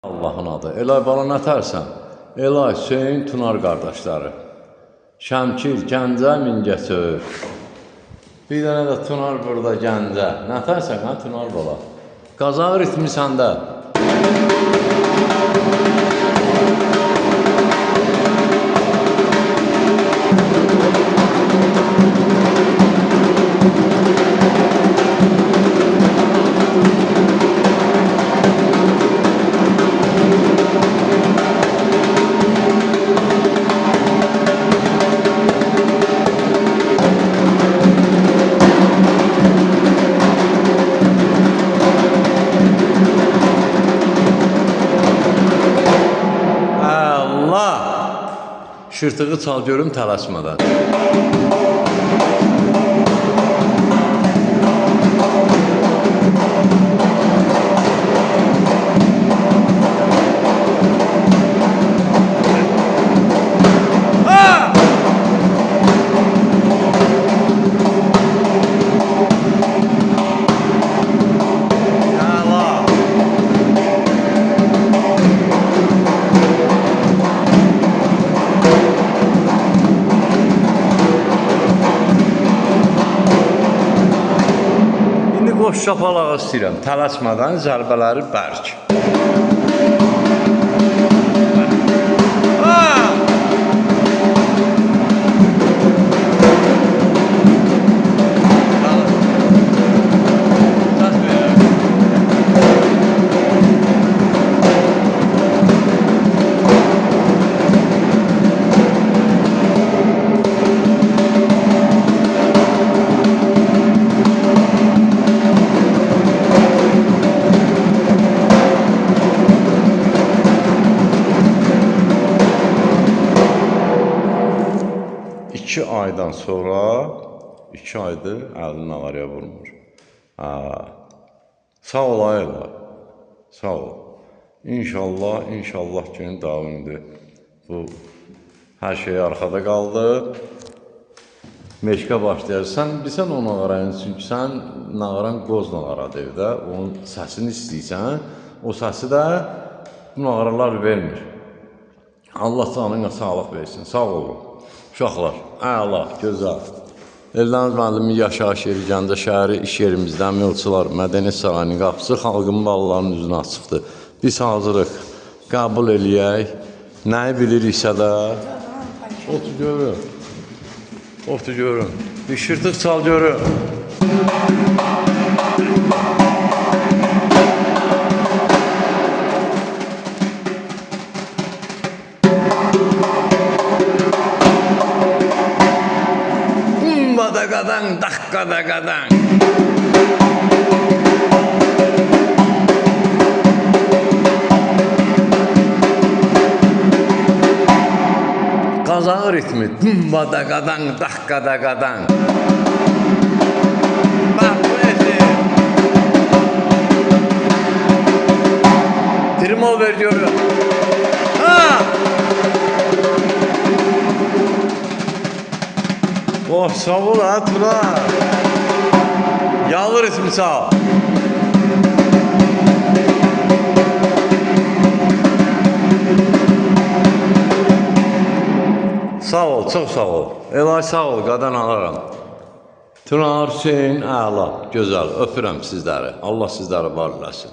Allahın adı. Elay bala nətərsən? Elay, Hüseyin, Tunar qardaşları. Şəmkir, Gəncə, Mingəçevir. Bir dənə də Tunar burada, Gəncə. Nətərsən, hə, Tunar bala? Qazaq ritmi səndə. Şırtığı çal görüm tələsmədən. Boş şapalağı istəyirəm, tələsmədən zərbələri bərk. İki aydan sonra, 2 aydır əlini ağarıya vurmur. Sağ ol ayılar, sağ ol. İnşallah günün davamıdır. Bu hər şey arxada qaldı. Meşqə başlayarsan, bilsən o nağaranı, çünki sən nağaran qoz nağaradır evdə, onun səsini istəyirsən, o səsi də bu nağaralar vermir. Allah canına sağlıq versin, sağ olun. Uşaqlar, əla, gözəl. Eldəniz müəllimi yaşayış yeri, Gəncə şəhəri, iş yerimizdən Milçılar, Mədəniyyət Sarayının qapısı xalqın ballarının üzünə açıqdır. Biz hazırıq, qəbul eləyək, nəyi biliriksə də, otur görün, bir şırtıq çal görün. Qadan, daqqada qadan. Qazaq ritmi, dumbada qadan, daqqada qadan. Bax, bu nedir? Trimol ver görür. Oh, sağ ol ha Tunar. Yağlı ritmi sağ ol. Sağ ol, çox sağ ol. Elay sağ ol, qadan alaram. Tunar, Hüseyin, əla, gözəl. Öpürəm sizləri. Allah sizləri var eləsin.